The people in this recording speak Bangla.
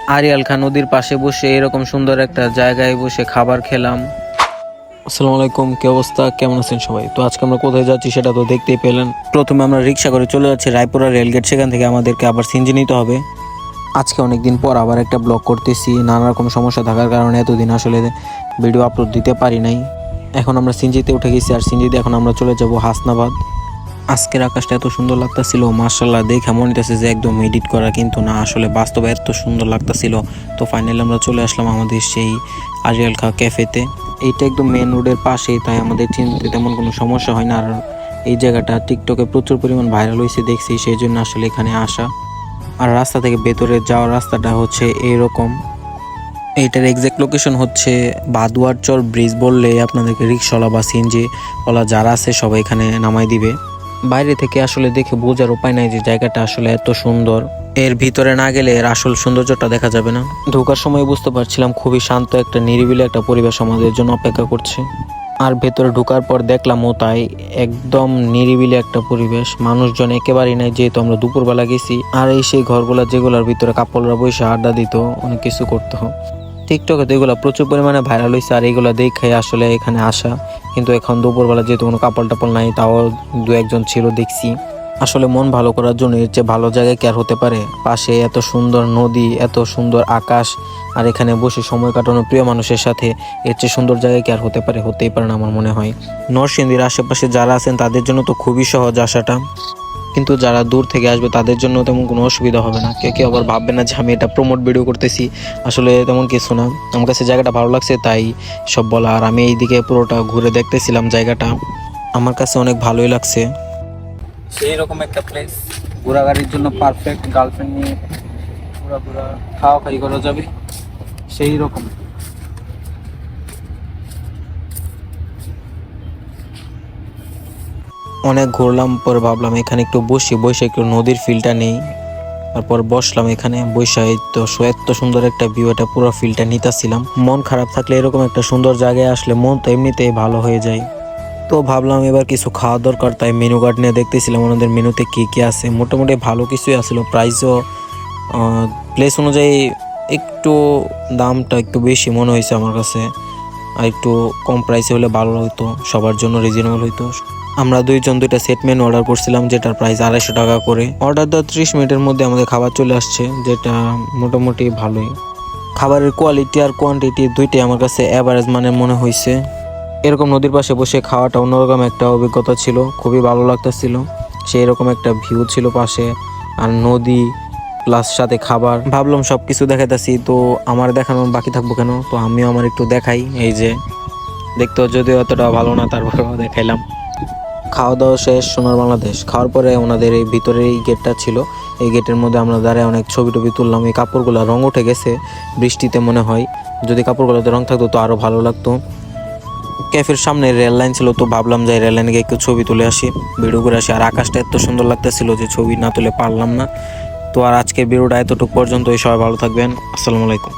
আরিয়াল খান নদীর পাশে বসে এরকম সুন্দর একটা জায়গায় বসে খাবার খেলাম। আসসালামু আলাইকুম, কি অবস্থা, কেমন আছেন সবাই? তো আজকে আমরা কোথায় যাচ্ছি সেটা তো দেখতেই পেলেন। প্রথমে আমরা রিক্সা করে চলে যাচ্ছি রায়পুরা রেলগেট, সেখান থেকে আমাদেরকে আবার সিএনজি নিতে হবে। আজকে অনেকদিন পর আবার একটা ব্লগ করতেছি, নানা রকম সমস্যা থাকার কারণে এতদিন আসলে ভিডিও আপলোড দিতে পারি নাই। এখন আমরা সিএনজিতে উঠে গেছি, আর সিএনজিতে এখন আমরা চলে যাব হাসনাবাদ। আজকের আকাশটা এত সুন্দর লাগতাছিল, মাশাআল্লাহ, দেখে মনে হইতেছে যে একদম এডিট করা, কিন্তু না, আসলে বাস্তবে এত সুন্দর লাগতাছিল। তো ফাইনালি আমরা চলে আসলাম আমাদের সেই আরিয়াল খা ক্যাফেতে। এইটা একদম মেন রোডের পাশেই, তাই আমাদের চিনতে তেমন কোনো সমস্যা হয় না। আর এই জায়গাটা টিকটকে প্রচুর পরিমাণ ভাইরাল হয়েছে দেখছি, সেই জন্য আসলে এখানে আসা। আর রাস্তা থেকে ভেতরে যাওয়ার রাস্তাটা হচ্ছে এইরকম। এইটার এক্সাক্ট লোকেশন হচ্ছে বাদুয়ারচর ব্রিজ বললে আপনাদেরকে রিক্সাওয়ালা বা সিএনজি ওলা যারা আছে সবাই এখানে নামাই দিবে। বাইরে থেকে আসলে দেখে বোঝার উপায় নাই যে জায়গাটা আসলে এত সুন্দর। এর ভিতরে না গেলে এর আসল সৌন্দর্যটা দেখা যাবে না। ঢোকার সময় বুঝতে পারছিলাম খুবই শান্ত একটা নিরিবিলি একটা পরিবেশ আমাদের জন্য অপেক্ষা করছে। আর ভেতরে ঢোকার পর দেখলামও তাই, একদম নিরিবিলি একটা পরিবেশ, মানুষজন একেবারেই নাই, যেহেতু আমরা দুপুরবেলা গেছি। আর এই সেই ঘরগুলা যেগুলোর ভিতরে কাপড়রা বসে আড্ডা দিত, অনেক কিছু করতো। টিকটকে তো এগুলো প্রচুর পরিমাণে ভাইরাল হয়েছে, আর এইগুলো দেখে আসলে এখানে আসা। কিন্তু এখন দুপুরবেলা যেহেতু কোনো কাপড় টাপড় নাই, তাও দু একজন ছিল দেখছি। আসলে মন ভালো করার জন্য এর চেয়ে ভালো জায়গায় কি আর হতে পারে? পাশে এত সুন্দর নদী, এত সুন্দর আকাশ, আর এখানে বসে সময় কাটানো প্রিয় মানুষের সাথে, এর চেয়ে সুন্দর জায়গায় কি আর হতে পারে? হতেই পারে না আমার মনে হয়। নরসিংদীর আশেপাশে যারা আছেন তাদের জন্য তো খুবই সহজ আসাটা, কিন্তু যারা দূর থেকে আসবে তাদের জন্য তেমন কোনো অসুবিধা হবে না। কেউ কেউ আবার ভাববে না যে আমি এটা প্রমোট ভিডিও করতেছি, আসলে তেমন কিছু না। আমার কাছে জায়গাটা ভালো লাগছে তাই সব বলা। আর আমি এইদিকে পুরোটা ঘুরে দেখতেছিলাম জায়গাটা, আমার কাছে অনেক ভালোই লাগছে। সেই রকম একটা প্লেস, ঘোরাঘুরির জন্য পারফেক্ট। গার্লফ্রেন্ড নিয়ে ঘোরা খাওয়া খাই করা যাবে, সেই রকম। অনেক ঘুরলাম, পরে ভাবলাম এখানে একটু বসে একটু নদীর ফিলটা নেই। তারপর বসলাম এখানে, বৈশা তো এত সুন্দর একটা ভিউ, এটা পুরো ফিলটা নিতেছিলাম। মন খারাপ থাকলে এরকম একটা সুন্দর জায়গায় আসলে মন তো এমনিতেই ভালো হয়ে যায়। তো ভাবলাম এবার কিছু খাওয়া দরকার, তাই মেনু কার্ড নিয়ে দেখতেছিলাম ওনাদের মেনুতে কি কি আছে। মোটামুটি ভালো কিছুই আসলো, প্রাইসও প্লেস অনুযায়ী একটু দামটা একটু বেশি মনে হয়েছে আমার কাছে। আর একটু কম প্রাইসে হলে ভালো হতো, সবার জন্য রিজনেবল হইতো। আমরা দুইজন দুইটা সেট মেনু অর্ডার করছিলাম, যেটার প্রাইস 250 টাকা করে। অর্ডার দেওয়ার 30 মিনিটের মধ্যে আমাদের খাবার চলে আসছে, যেটা মোটামুটি ভালোই। খাবারের কোয়ালিটি আর কোয়ান্টিটি দুইটাই আমার কাছে অ্যাভারেজ মানের মনে হয়েছে। এরকম নদীর পাশে বসে খাওয়াটা অন্যরকম একটা অভিজ্ঞতা ছিল, খুবই ভালো লাগতেছিল। সেই রকম একটা ভিউ ছিল পাশে, আর নদী প্লাস সাথে খাবার। ভাবলাম সব কিছু দেখাইতেছি, তো আমার দেখানো বাকি থাকবো কেন? তো আমিও আমার একটু দেখাই। এই যে দেখতে যদিও অতটা ভালো না, তারপরেও দেখাইলাম। খাওয়া দাওয়া শেষ, সোনার বাংলাদেশ খাওয়ার পরে ওনাদের এই ভিতরে এই গেটটা ছিল, এই গেটের মধ্যে আমরা দাঁড়ায় অনেক ছবি টবি তুললাম। এই কাপড়গুলো রং উঠে গেছে বৃষ্টিতে মনে হয়, যদি কাপড়গুলোতে রং থাকতো তো আরও ভালো লাগতো। ক্যাফের সামনে রেল লাইন ছিল, তো ভাবলাম যে রেল লাইনে গিয়ে একটু ছবি তুলে আসি, ভিডিও করে আসি। আর আকাশটা এত সুন্দর লাগতেছিল যে ছবি না তুলে পারলাম না। তো আর আজকের ভিডিওটা এতটুকু পর্যন্তই। সবাই ভালো থাকবেন, আসসালামু আলাইকুম।